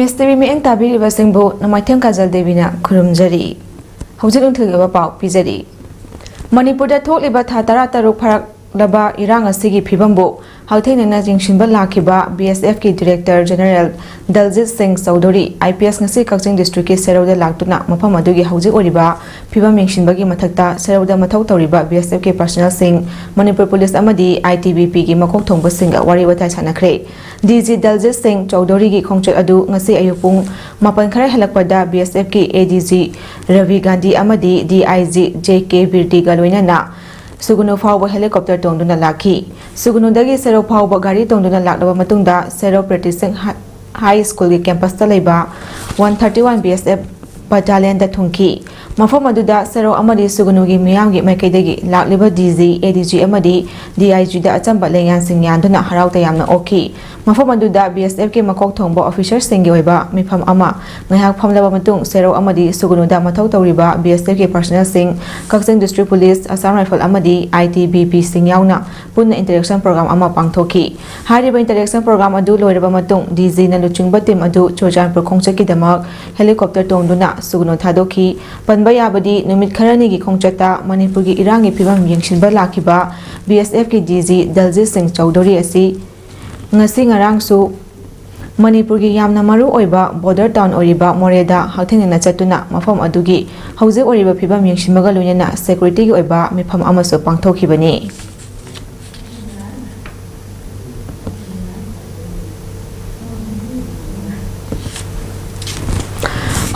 PSTV ꯃꯤꯠꯌꯦꯡ ꯇꯥꯕꯤꯔꯤꯕꯁꯤꯡꯕꯨ ꯅꯣꯡꯃꯥꯏꯊꯦꯝ ꯀꯥꯖꯜ ꯗꯦꯕꯤꯅ ꯈꯨꯔꯨꯝꯖꯔꯤ꯫ ꯍꯧꯖꯤꯛ ꯅꯨꯡꯊꯤꯜꯒꯤ ꯄꯥꯎ ꯄꯤꯖꯔꯤ꯫ ꯃꯅꯤꯄꯨꯔꯗ ꯊꯣꯛꯂꯤꯕ ꯊꯥ 16 ꯐꯔꯛꯂꯕ ꯏꯔꯥꯡ ꯑꯁꯤꯒꯤ ꯐꯤꯚꯝꯕꯨ ꯍꯛꯊꯦꯡꯅꯅ ꯌꯦꯡꯁꯤꯟꯕ ꯂꯥꯛꯈꯤꯕ BSFꯀꯤ ꯗꯤꯔꯦꯛꯇꯔ ꯖꯦꯅꯔꯦꯜ ꯗꯜꯖꯤꯠ ꯁꯤꯡ ꯆꯧꯙꯨꯔꯤ IPS ꯉꯁꯤ ꯀꯛꯆꯤꯡ ꯗꯤꯁꯇ꯭ꯔꯤꯛꯀꯤ ꯁꯦꯔꯧꯗ ꯂꯥꯛꯇꯨꯅ ꯃꯐꯝ ꯑꯗꯨꯒꯤ ꯍꯧꯖꯤꯛ ꯑꯣꯏꯔꯤꯕ ꯐꯤꯚꯝ ꯌꯦꯡꯁꯤꯟꯕꯒꯤ ꯃꯊꯛꯇ ꯁꯦꯔꯧꯗ ꯃꯊꯧ ꯇꯧꯔꯤꯕ BSFꯀꯤ ꯄꯔꯁꯣꯅꯦꯜꯁꯤꯡ, ꯃꯅꯤꯄꯨꯔ ꯄꯨꯂꯤꯁ ꯑꯃꯗꯤ ITBPꯒꯤ ꯃꯀꯣꯛ ꯊꯣꯡꯕꯁꯤꯡꯒ ꯋꯥꯔꯤ ꯋꯥꯇꯥꯏ ꯁꯥꯟꯅꯈ꯭ꯔꯦ꯫ DG ꯗꯜꯖꯤꯠ ꯁꯤꯡ ꯆꯧꯙꯨꯔꯤꯒꯤ ꯈꯣꯡꯆꯠ ꯑꯗꯨ ꯉꯁꯤ ꯑꯌꯨꯛ ꯄꯨꯡ 7 ꯈꯔ ꯍꯦꯜꯂꯛꯄꯗ BSFꯀꯤ ADG ꯔꯕꯤ ꯒꯥꯟꯙꯤ ꯑꯃꯗꯤ DIG JK ꯕꯤꯔꯗꯤꯒ ꯂꯣꯏꯅꯅ सुगुनु फाउब हेलीकॉप्टर तोंदुना लाखी। सुगुनुदगी सेरो फाउब गाड़ी तोंदुना लाक्लबा मतुंगदा सेरो प्रेक्टिसिंग हाई स्कूल की कैंपस लेबा 131 BSF बटालियन दा थुंकी। मफम अदुदा सेरो अमदी सुगुनुगी मियामगी मैकेदगी लाक्लिबा DG ADG अमदी DIG दा अचंबा लेंयानसिंग यानदुना हराउ तयामना ओखी। मफम अदुदा BSF के मकोक थोंबो ऑफिसर सिंगी ओइबा मिफम अमा ngahak famlaba matung sero amadi sugunuda mathau tawriba BSF के पर्सनल सिंग कक्सिंग डिस्ट्रिक्ट पुलिस असम राइफल अमदी ITBP सिंग याउना पुन्ना इंटरेक्शन प्रोग्राम अमा पांगथोकी। हारिबा इंटरेक्शन प्रोग्राम अदु लोइरबा मातुंग DG ना लुचिंगबा टीम अदु चोजानपुर खोंगचकी दमक हेलीकॉप्टर तोंदुना सुगुनु थादोखी। पनबा याबदी नुमित खरनी की खोंगचता मणिपुर की इरांगी फिवम यंगसिनबा लाखिबा BSF की DG दलजीत सिंह चौधरी असि ngasi ngarangsu मणिपुर की यामना मरु ओइबा बॉर्डर टाउन ओरिबा मोरेदा हथेंगना चतुना मफम अदुगी हौजे ओरिबा फिबम यंगसिमगा लोइना सिक्युरिटी की ओइबा मिफम अमसो पांगथोखिबनी।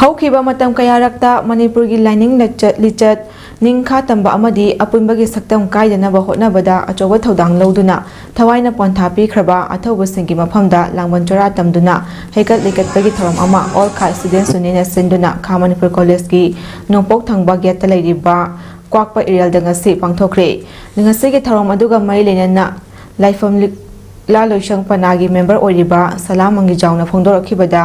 हौखिबा मतम कयारक्ता मणिपुर की लाइनिंग लिचत निंखा तंबा अमदी अपुनबगी सक्तम कायदनबा होटनबदा अचौबा थौदांग लौदुना थवाइना पोंथा पीख्रबा अथौबसिंगी मफमदा लांगबन चोरा तमदुना हेकत लिकतबगी थरम अमा ऑल खा स्टूडेंट सुनिना सिंदुना खा मणिपुर कॉलेज की नोंपोक थंगबा गेट लेरिबा क्वाकपा एरियल दंगसी पांगथोखरे। दंगसीगी थरम अदुगा मई लेनना लाइफम ला लोइशंग पनागी मेंबर ओरिबा सलाम मंगी जाउना फोंदोरखिबदा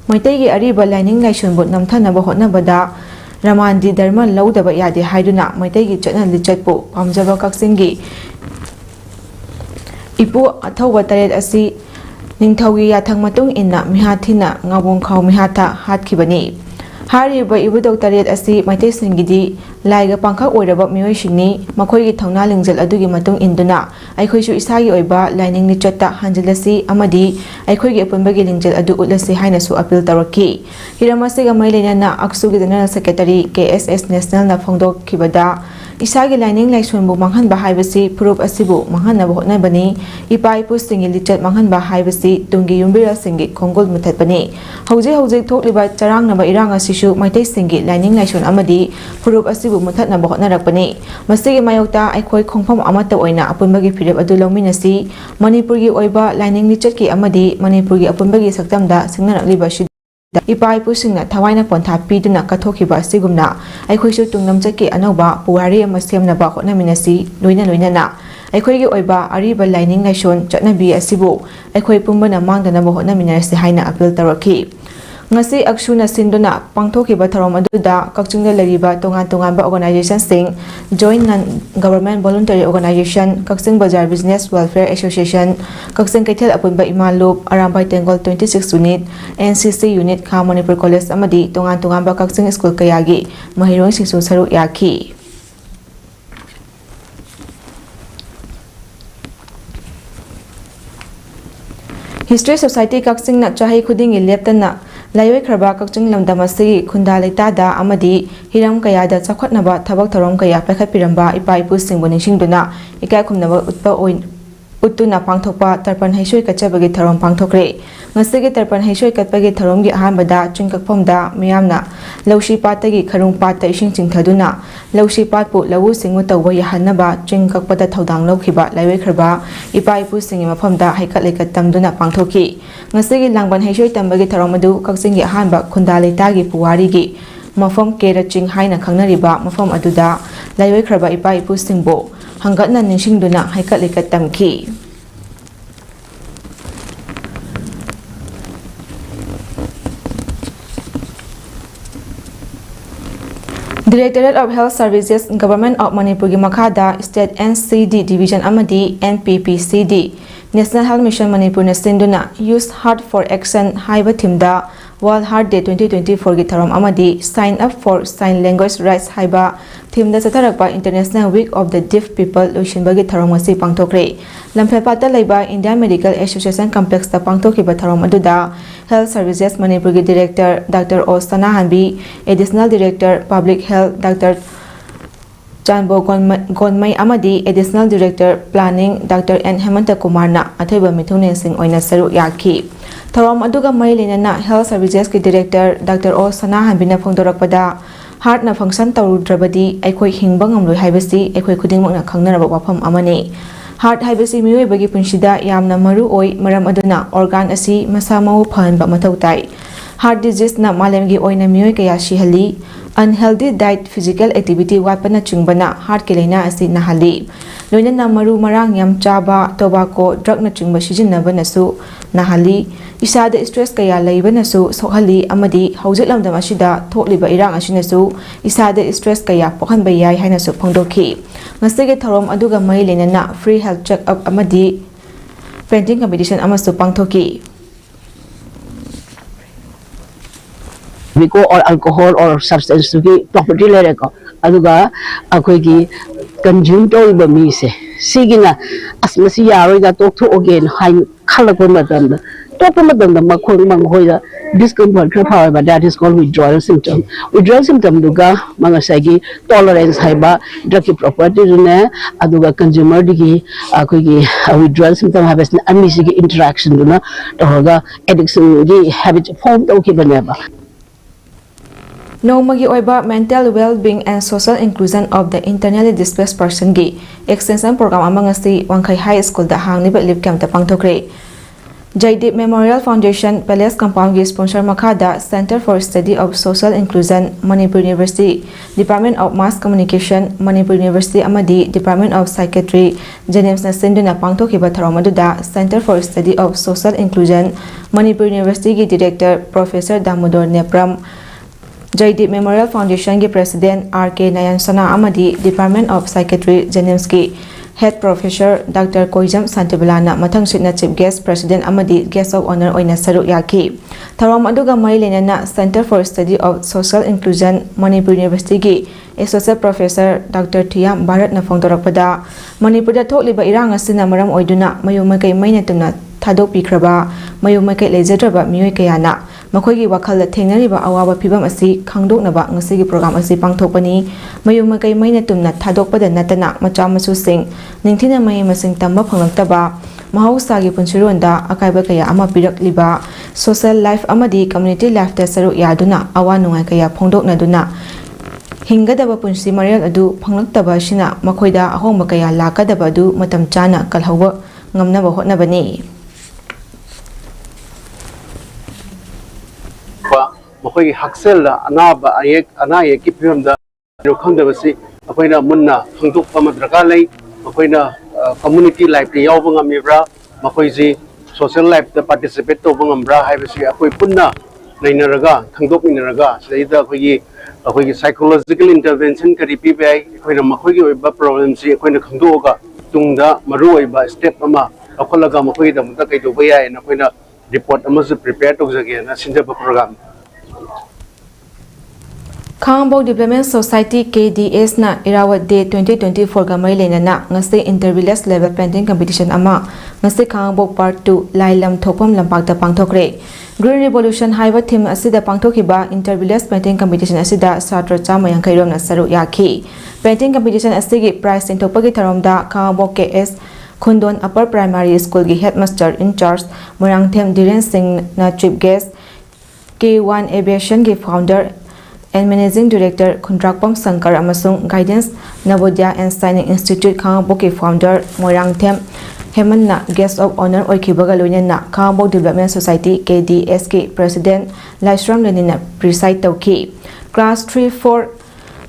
मैतैगी अरिबा लाइनिंग लाइसुनबु नमथनबा होटनबदा रमानदी धर्म लौदब यादे हाइदुना मैतैगी चटना लिचतपु पामजबा कक्सिंगी इपु अथौबा तरेत असि निंगथौगी याथंग मतुंग इन्ना मिहाथिना ngabong खाव मिहाथा हातखिबनी। हारिबा इबुदौ तरेत असि मैतैसिंगिदी लाइगा पांखा ओइरबा मियोइसिंगनी मखोइगी थौना लिंगजल अदुगी मतुंग इन्दुना अैखोइसु इसागी ओइबा लाइनिंग लिचतता हंजिलसी अमदी अैखोइगी अपुनबगी लिंगजल अदु उलसी हाइनसु अपील तौरकी। हिरमसिगा मैलेना अक्सुगी जनरल सेक्रेटरी KSS नेशनल ना फोंदोखिबदा इसागी लाइनिंग लाइसुनबु मांगहनबा हाइबसी फुरुप असिबु मांगहनबा होटनबनी इपा इपुसिंगी लिचत मांगहनबा हाइबसी तुंगी युमबिरासिंगी खोंगुल मुथतबनी। हौजे हौजे थोकलिबा चरांगनबा इरांग असिसु मैतैसिंगी लाइनिंग लाइसुन अमदी फुरुप असिबु मुथतनबा होटनरकपनी। मसिगी मायोक्ता अैखोइ खोंफम अमत्ता ओइना अपुनबगी फिरेप अदु लौमिनसी मणिपुरगी ओइबा लाइनिंग लिचतकी अमदी मणिपुरगी अपुनबगी सक्तमदा सिंगनरक्लिबा इपा इपुसिंगना थवाइना पोंथा पीदुना कथोखिबा असिगुमना अैखोइसु तुंगनमचकी अनौबा पुवारी अमा सेमनबा होटनमिनसी लोइना अैखोइगी ओइबा अरिबा लाइनिंग लाइसोन चटनबी असिबु अैखोइ पुंबना मांगदनबा होटनमिनरसी हाइना अपील तौरखी। ngasi aksuna sinduna pangthokiba tharom aduda kakchingda leriba tongan tonganba organization sing joint non government voluntary organization kakching bazar business welfare association kakching kaithel apunba imalup arambai tengol 26 unit NCC unit kha manipur college amadi tongan tonganba kakching school kayagi mahirong singsu saru yakhi। History society Kakching ना चाहे खुदिंग लेप्तना लाइवे खरबा Kakching लमदमसी खुंदा लेतादा अमदी Hiram कयादा चखटनबा थबक थरम कया पैखपिरंबा इपा इपु सिंगबु निसिंगदुना इकाय खुमनबा उत्तुना पांगथोकपा तर्पण हैसोय कचबगी थरम पांगथोकरे। ngasiगी तर्पण हैसोय कतपगी थरमगी अहानबदा चिंककफमदा मियामना लौशी पातगी खरुंग पात इसिंग चिंगथदुना लौशी पातपु लवु सिंगु तौबा याहनबा चिंककपदा थौदांग लौखिबा लाइवे खरबा इपा इपु सिंगी मफमदा हैकत लेकत तमदुना पांगथोकी। ngasiगी लांगबन हैसोय तंबगी थरमदु कक्सिंगी अहानबा खुंदा लेतागी पुवारीगी मफम केरचिंग हाइना खंगनरिबा मफम अदुदा लाइवे खरबा इपा इपु सिंगबो हंगतना निसिंगदुना हैकत लेकत तमखी। Directorate of Health Services Government of Manipur की मखादा State NCD Division अमदी NPPCD National Health Mission Manipur na sinduna Use Heart for Action haiba thimda World Heart Day 2024 gi tharom amadi Sign Up for Sign Language Rights haiba thimda chatharakpa International Week of the Deaf People loishinba gi tharom asi pangthokre lamphepata leiba Indian Medical Association Complex ta pangthokhiba tharom aduda Health Services Manipur gi Director Dr. O Sana Hanbi Additional Director Public Health Dr. Janbo Gonmai Amadi Additional Director Planning Dr. N. Hemanta Kumarna Athoiba Mithune Singh oina saru yaki Tharom aduga mai lenana Health Services ki Director Dr. O Sana Hanbina phongdorakpada Heart na function tawrudrabadi aikhoi hingba ngamloi haibasi aikhoi khudingmakna khangnaraba wafam amani Heart haibasi miyoibagi punshida yamna maru oi maram aduna organ asi masa mau phanba mathau tai Heart disease na malemgi oina miyoi kaya shihali Unhealthy diet, physical activity wapana chungbana heart ke laina asi nahali loina na maru marang yam chaba tobacco drug na chungba sijinaba nasu nahali isada stress kaya leiba nasu sohali amadi haujatlamdam asida thokliba irang asinasu isada stress kaya pokhanba yai haina su phongdokhi ngasege thorom aduga mai lena na free health check up amadi painting competition amasu pangthoki Vico or alcohol or substance to be property lereco. Aduga, Akogi consume to the mise. Sigina, as Messia, we got to again, high color madam. Talk to madam, the Makon Mangoya, discomfort, however, that is called withdrawal symptom. Withdrawal symptom, Duga, Mangasagi, tolerance, haiba, drug properties in there, Aduga consumer digi, Akogi, withdrawal symptom have an amazing interaction, Toga, addiction, habit formed, okay, never. Nomagi oiba mental well-being and social inclusion of the internally displaced person gi extension program amang asi Wangkai High School da hangniba lip camp ta pangthokre Jaidip Memorial Foundation Palace Compound gi sponsor makada Center for Study of Social Inclusion Manipur University Department of Mass Communication Manipur University amadi Department of Psychiatry James na sinduna pangthokhiba tharomaduda Center for Study of Social Inclusion Manipur University gi Director Professor Damodar Nepram Jaidip Memorial Foundation ki President R.K. Nayan Sana amadi Department of Psychiatry James ki Head Professor Dr. Koijam Santibalana mathang sitna Chief Guest President amadi Guest of Honor oina saru yaki Tharom aduga mai lenana Center for Study of Social Inclusion Manipur University ki Associate Professor Dr. Thiam Bharat na phongdorakpada Manipur da thokliba irang asina maram oiduna mayumakai maina tumna thadok pikraba mayumakai lejadraba miyoi kayana Makogi wakal da thengnariba awaba phibam asi khangdoknaba ngasigi program asi pangthokpani mayumakai maina tumna thadokpada natana macha masu sing ningthina mai masing tamba phanglaktaba mahausa gi punchironda akaiba kaya ama pirakliba social life amadi community life ta saru yaduna awa nungai kaya phongdoknaduna hingadaba punsi marial adu phanglaktaba shina makoida ahongba kaya lakadaba adu matam chana kalhawa ngamnaba hotnabani Makoy haksel anaba ayek kipyam da khangda basi akoina munna khangduk pamadraka lay makoina community life te yaw bangam mibra makoy ji social life da participate to bangam bra hai basi akoi punna nainaraga khangduk inaraga saida akoi psychological intervention kari pi bai akoina makoy gi ba problem si akoina khangdoga tungda maru oiba step ama akholaga makoy da muta kai do baya na akoina report ama se prepare to jage na sinja program Khambok Development Society KDS na Irawat Day 2024 ga mai lenana ngasi intervillage level painting competition ama ngasi Khambok Part 2 Lailam Thopam Lampak ta pangthokre Green Revolution haiba theme asida pangthokhiba intervillage painting competition asida satra chama yankai rom na saru yaki painting competition asigi prize singthokpagi tharomda Khambok KS Khundon Upper Primary School gi headmaster in charge Morangthem Dhiren Singh na chief guest K1 Aviation gi founder and Managing Director Khundrakpam Sankar amasung Guidance Navodaya and Signing Institute Khambok ki founder Morangthem Hemanna Guest of Honor oikibaga loinana Khambok Development Society KDS ki President Laisram Lenina preside tawki Class 3 4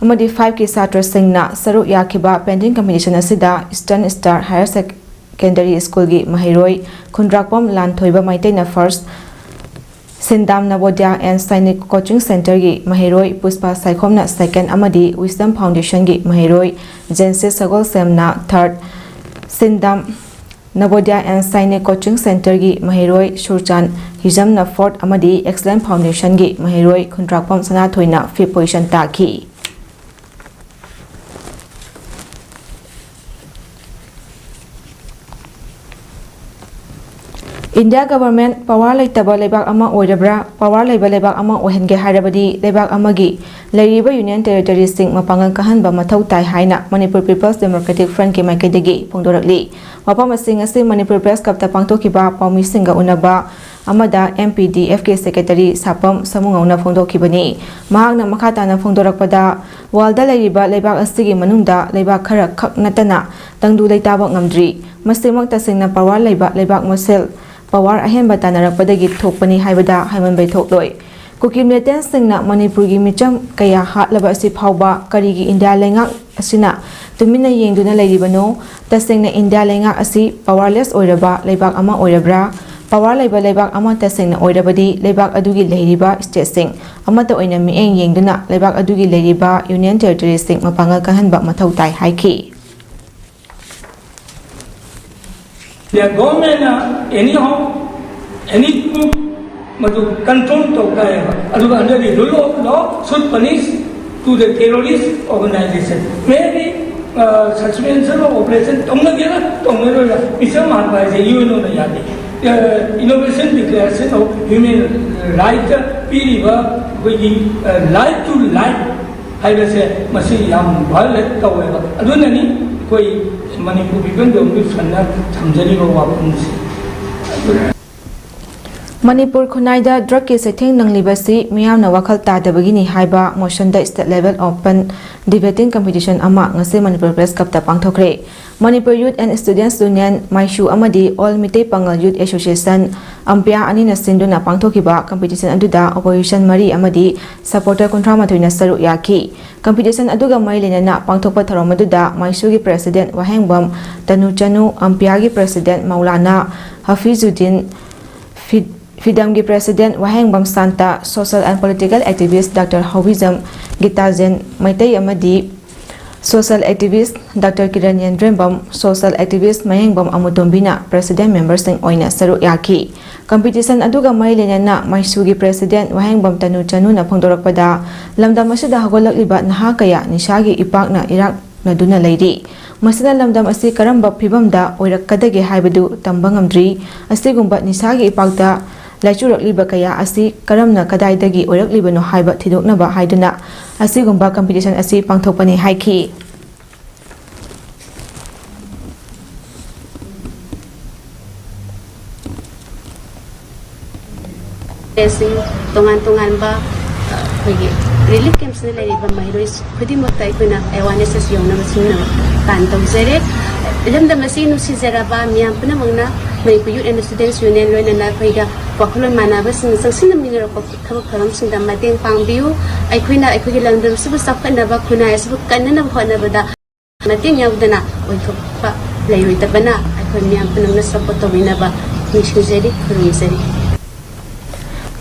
amadi 5 ki satra singna saru yakiba painting competition asida Eastern Star Higher Secondary School gi Mahiroi Khundrakpam Lanthoiba Maitaina first Sindam Navodaya and Sainik Coaching Center gi Mahiroi Puspa Saikhomna second amadi Wisdom Foundation gi Mahiroi Jense Sagol Semna third Sindam Navodaya and Sainik Coaching Center gi Mahiroi Surchan Hijamna 4th amadi Excellent Foundation gi Mahiroi Kuntrakpam Sanathoina 5th position taki. India government power laitaba lebak ama oirabra power laiba lebak ama ohenge harabadi lebak amagi leiriba union territory sing mapangan kahanba mathau tai haina Manipur People's Democratic Front ke maikaidagi pongdorakli mapam asing ase Manipur Press Club ta pangthokiba paumi singa unaba amada MPDF ke secretary Sapam Samungauna phongdokibani mahakna makhatana phongdorakpada walda leiriba lebak asigi manungda lebak khara khak natana tangdu leitaba ngamdri masimak tasingna power laiba lebak mosel Power ahem batanarakpadagi thokpani haibada haiman bai thokloi kukim neten singna Manipur gi micham kaya hatlaba asi phawba karigi India lengak asina tumina yengduna leiribano tasingna India lengak asi powerless oiraba leibak ama oirabra power laiba leibak ama tasingna oirabadi leibak adugi leiriba state sing amata oina mieng yengduna leibak adugi leiriba union territory sing mapangal kahanba mathau tai haiki. The government anyhow any group madu control to kaya under the rule of law should punish to the terrorist organization. Maybe suspension of operation tonga isam by the UN Innovation Declaration of Human Rights period with right to life I will say masi yam violate however adunani koi Manipur people don't be fana thamjani ba wapunsi Manipur Khunaida drug case thing nanglibasi miyamna wakhal tadabagini haiba motion da state level open debating competition ama ngase Manipur Press Club ta pangthokre Manipur Youth and Students Union Maishu amadi All Mitei Pangal Youth Association ampia ani na sinduna pangthokiba competition aduda opposition mari amadi supporter kontra mathuina saru yaki competition aduga mailena na pangthokpa tharom aduda Maishu gi president Wahengbam Tanu Chanu ampia gi president Maulana Hafizuddin Fidam gi president Wahengbam Santa social and political activist Dr. Hawizam Gitazen Maitai amadi social activist Dr. Kiran Yendrembam social activist Mayengbam Amutombina president members sing oina saru yaki competition aduga mailena na Maisugi president Wahengbam Tanu Chanu na phongdorakpada lamdam asida hagolakliba naha kaya nishagi ipakna irak naduna leiri masida lamdam asi karamba phibamda oirakkadage haibadu tambangamdri asigumba nishagi ipakta laichurakliba kaya asi karamna kadaidagi oiraklibano haiba thidoknaba haiduna asigumba competition asi pangthokpani haiki tongan ba khoi relief camps ne lai ba mahiroi khudi mokta ikuna awareness yona masina kan tawzere lamda masinu si zaraba miyam puna mangna Manipur Youth and Students Union loina na khaiga wakhulon manaba sing sangsin minira ko thabak tharam sing da mateng pangbiu aikuina aikugi lamdam subu sapkana ba khuna subu kanna bhona bada mateng yawdana oithokpa lairoi tabana aikoi miyam puna na support tawina ba mishujeri khurumseri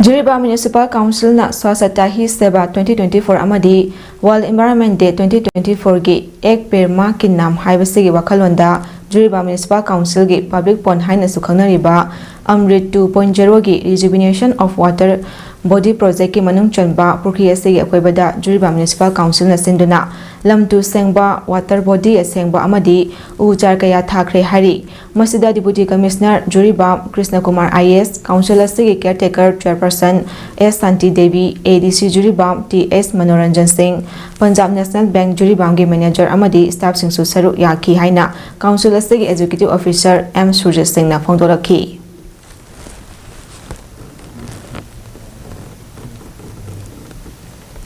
Jiriba Municipal Council na Swasata Hi Seba 2024 amadi World Environment Day 2024 gi ek per ma kin nam haibasigi wakhalonda Jiriba Municipal Council gi public pond haina su khangnariba Amrit 2.0 gi rejuvenation of water body project ki manung chanba prokriya se akoibada Jiriba Municipal Council na sinduna lamtu sengba water body sengba amadi uchar kaya thakre hari masida deputy commissioner Jiriba Krishna Kumar IS council se caretaker chairperson S Santi Devi ADC Jiriba TS Manoranjan Singh Punjab National Bank Jiriba ge manager amadi staff sing su saru yaki haina council se executive officer M Surjit Singh na phongdolakhi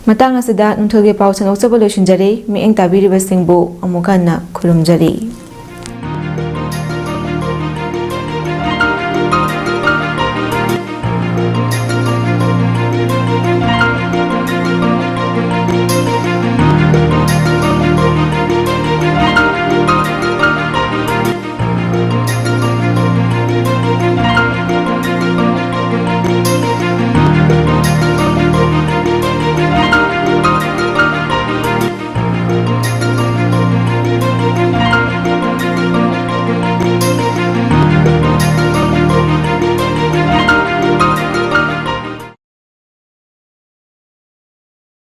Matang asida nungthulge pau sanok sabalo shinjari mi eng tabiri basingbu amukana khurumjari